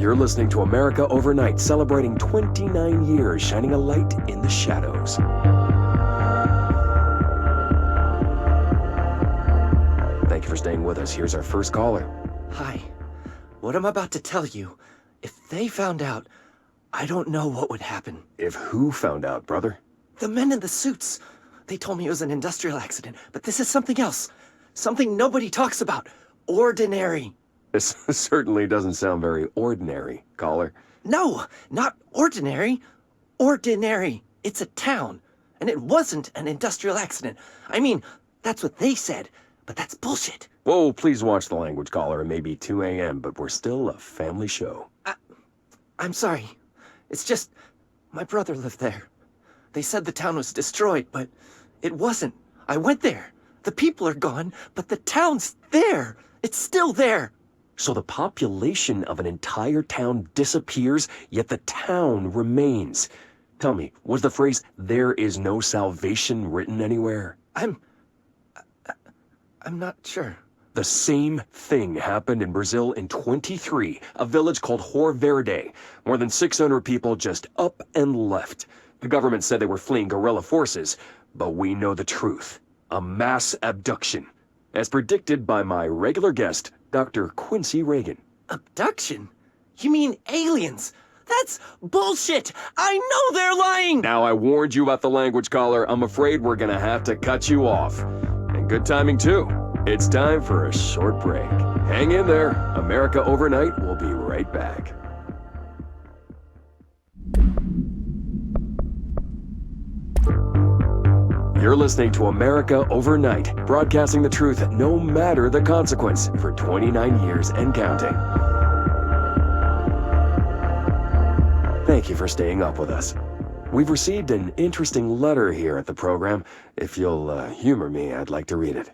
You're listening to America Overnight, celebrating 29 years, shining a light in the shadows. Thank you for staying with us. Here's our first caller. Hi. What I'm about to tell you, if they found out, I don't know what would happen. If who found out, brother? The men in the suits. They told me it was an industrial accident, but this is something else. Something nobody talks about. Ordinary. This certainly doesn't sound very ordinary, caller. No, not ordinary. Ordinary. It's a town. And it wasn't an industrial accident. I mean, that's what they said, but that's bullshit. Whoa, please watch the language, caller. It may be 2 a.m., but we're still a family show. I'm sorry. It's just, my brother lived there. They said the town was destroyed, but it wasn't. I went there. The people are gone, but the town's there. It's still there. So the population of an entire town disappears, yet the town remains. Tell me, was the phrase, "there is no salvation," written anywhere? I'm not sure. The same thing happened in Brazil in 23, a village called Rio Verde. More than 600 people just up and left. The government said they were fleeing guerrilla forces, but we know the truth. A mass abduction, as predicted by my regular guest, Dr. Quincy Reagan. Abduction? You mean aliens? That's bullshit! I know they're lying! Now, I warned you about the language, caller. I'm afraid we're gonna have to cut you off. And good timing, too. It's time for a short break. Hang in there. America Overnight will be right back. You're listening to America Overnight, broadcasting the truth no matter the consequence for 29 years and counting. Thank you for staying up with us. We've received an interesting letter here at the program. If you'll humor me, I'd like to read it.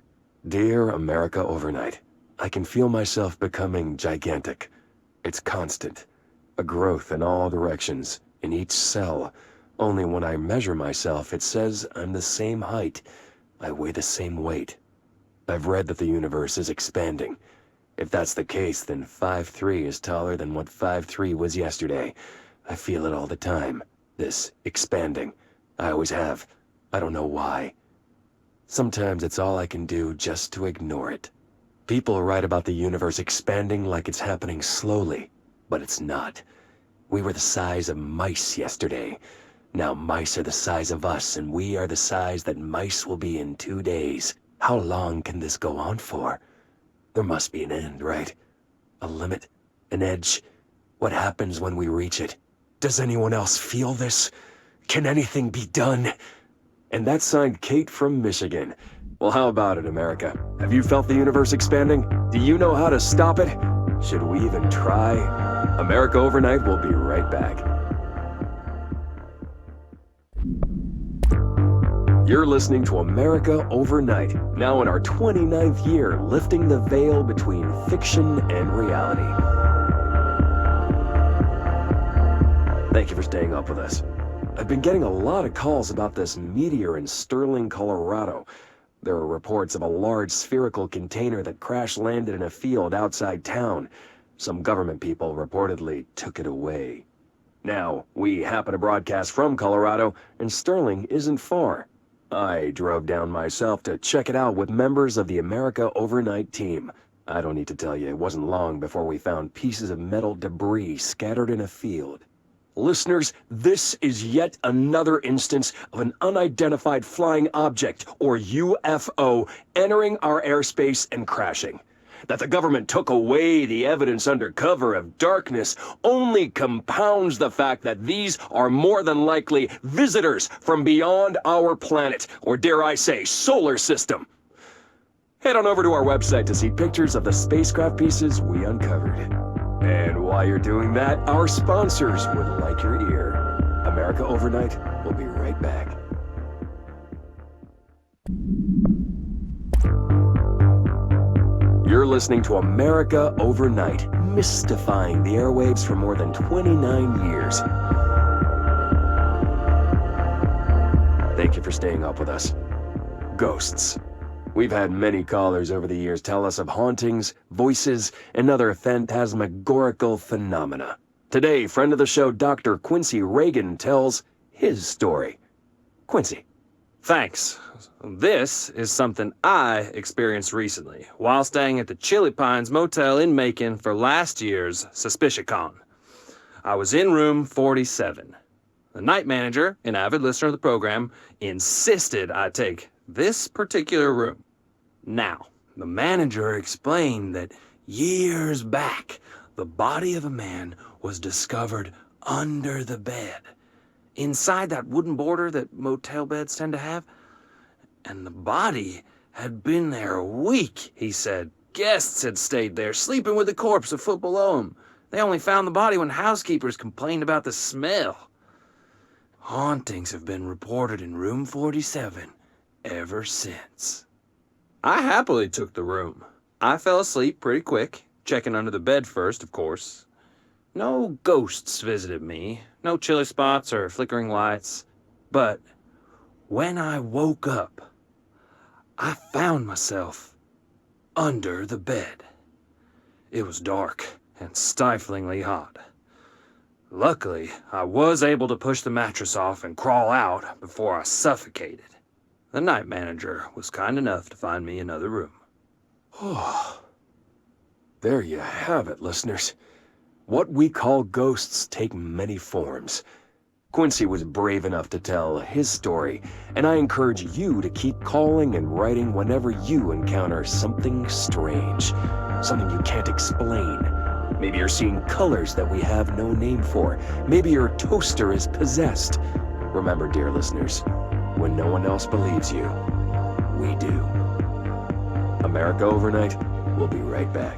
Dear America Overnight, I can feel myself becoming gigantic. It's constant. A growth in all directions, in each cell. Only when I measure myself, it says I'm the same height. I weigh the same weight. I've read that the universe is expanding. If that's the case, then 5'3" is taller than what 5'3" was yesterday. I feel it all the time. This expanding. I always have. I don't know why. Sometimes it's all I can do just to ignore it. People write about the universe expanding like it's happening slowly, but it's not. We were the size of mice yesterday. Now mice are the size of us, and we are the size that mice will be in 2 days. How long can this go on for? There must be an end, right? A limit? An edge? What happens when we reach it? Does anyone else feel this? Can anything be done? And that's signed Kate from Michigan. Well, how about it, America? Have you felt the universe expanding? Do you know how to stop it? Should we even try? America Overnight will be right back. You're listening to America Overnight, now in our 29th year, lifting the veil between fiction and reality. Thank you for staying up with us. I've been getting a lot of calls about this meteor in Sterling, Colorado. There are reports of a large spherical container that crash-landed in a field outside town. Some government people reportedly took it away. Now, we happen to broadcast from Colorado, and Sterling isn't far. I drove down myself to check it out with members of the America Overnight team. I don't need to tell you, it wasn't long before we found pieces of metal debris scattered in a field. Listeners, this is yet another instance of an unidentified flying object, or UFO, entering our airspace and crashing. That the government took away the evidence under cover of darkness only compounds the fact that these are more than likely visitors from beyond our planet, or dare I say, solar system. Head on over to our website to see pictures of the spacecraft pieces we uncovered. And while you're doing that, our sponsors would like your ear. America Overnight will be right back. You're listening to America Overnight, mystifying the airwaves for more than 29 years. Thank you for staying up with us. Ghosts. We've had many callers over the years tell us of hauntings, voices, and other phantasmagorical phenomena. Today, friend of the show Dr. Quincy Reagan tells his story. Quincy. Thanks. This is something I experienced recently while staying at the Chili Pines Motel in Macon for last year's SuspiciaCon. I was in room 47. The night manager, an avid listener of the program, insisted I take this particular room. Now, the manager explained that years back, the body of a man was discovered under the bed, inside that wooden border that motel beds tend to have. And the body had been there a week, he said. Guests had stayed there, sleeping with the corpse a foot below them. They only found the body when housekeepers complained about the smell. Hauntings have been reported in room 47 ever since. I happily took the room. I fell asleep pretty quick, checking under the bed first, of course. No ghosts visited me, no chilly spots or flickering lights. But when I woke up, I found myself under the bed. It was dark and stiflingly hot. Luckily, I was able to push the mattress off and crawl out before I suffocated. The night manager was kind enough to find me another room. Oh, there you have it, listeners. What we call ghosts take many forms. Quincy was brave enough to tell his story, and I encourage you to keep calling and writing whenever you encounter something strange, something you can't explain. Maybe you're seeing colors that we have no name for. Maybe your toaster is possessed. Remember, dear listeners, when no one else believes you, we do. America Overnight will be right back.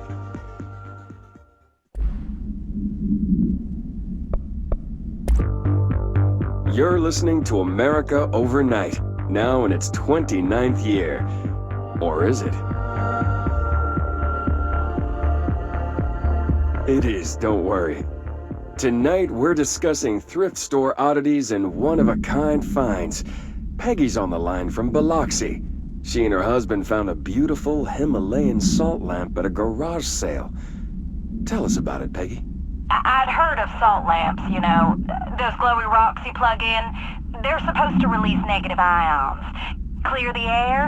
You're listening to America Overnight, now in its 29th year. Or is it? It is, don't worry. Tonight we're discussing thrift store oddities and one-of-a-kind finds. Peggy's on the line from Biloxi. She and her husband found a beautiful Himalayan salt lamp at a garage sale. Tell us about it, Peggy. I'd heard of salt lamps, you know, those glowy rocks you plug in. They're supposed to release negative ions. Clear the air?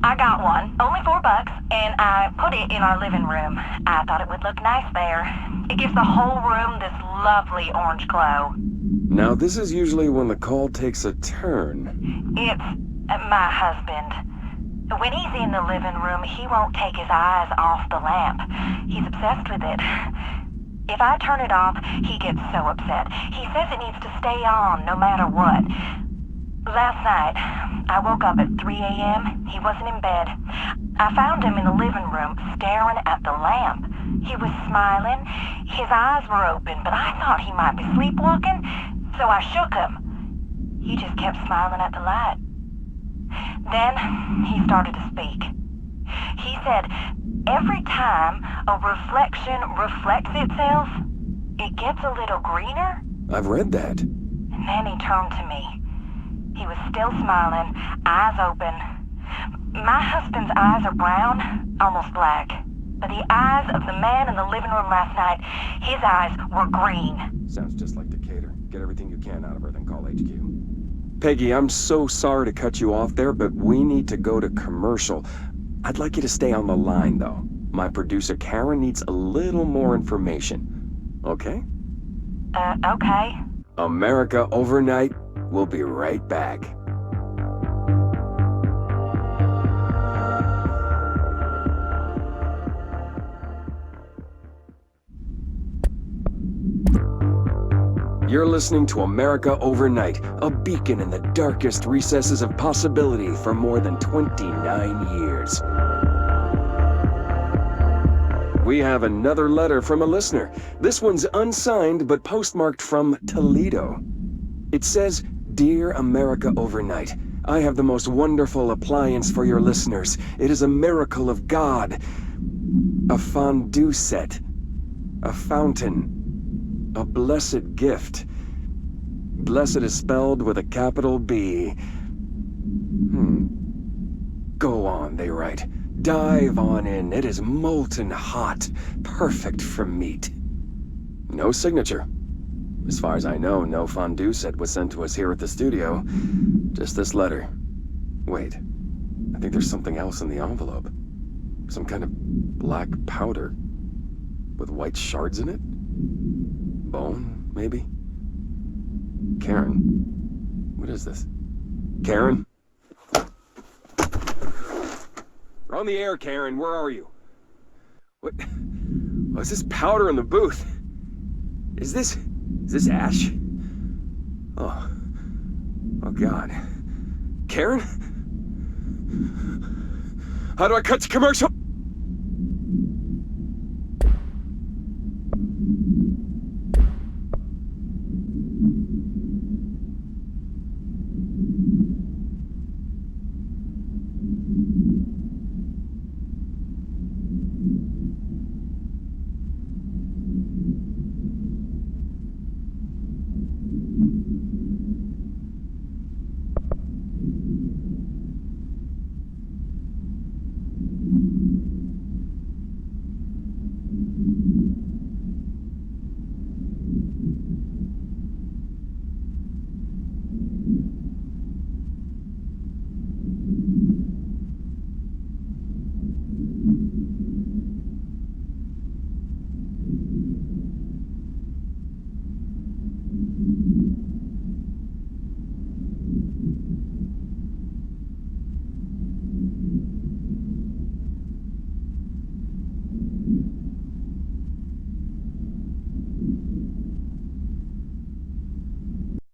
I got one, only $4, and I put it in our living room. I thought it would look nice there. It gives the whole room this lovely orange glow. Now, this is usually when the call takes a turn. It's my husband. When he's in the living room, he won't take his eyes off the lamp. He's obsessed with it. If I turn it off, he gets so upset. He says it needs to stay on no matter what. Last night, I woke up at 3 a.m. He wasn't in bed. I found him in the living room, staring at the lamp. He was smiling. His eyes were open, but I thought he might be sleepwalking, so I shook him. He just kept smiling at the light. Then, he started to speak. He said, every time a reflection reflects itself, it gets a little greener. I've read that. And then he turned to me. He was still smiling, eyes open. My husband's eyes are brown, almost black. But the eyes of the man in the living room last night, his eyes were green. Sounds just like Decatur. Get everything you can out of her, then call HQ. Peggy, I'm so sorry to cut you off there, but we need to go to commercial. I'd like you to stay on the line, though. My producer, Karen, needs a little more information. Okay? Okay. America Overnight. We'll be right back. You're listening to America Overnight, a beacon in the darkest recesses of possibility for more than 29 years. We have another letter from a listener. This one's unsigned but postmarked from Toledo. It says, "Dear America Overnight, I have the most wonderful appliance for your listeners. It is a miracle of God. A fondue set. A fountain. A blessed gift. Blessed is spelled with a capital B. Go on, they write. Dive on in. It is molten hot, perfect for meat. No signature. As far as I know, no fondue set was sent to us here at the studio. Just this letter. Wait, I think there's something else in the envelope. Some kind of black powder with white shards in it? Bone, maybe? Karen, what is this? Karen? You're on the air, Karen. Where are you? What? What's this powder in the booth? Is this ash? Oh God. Karen? How do I cut to commercial?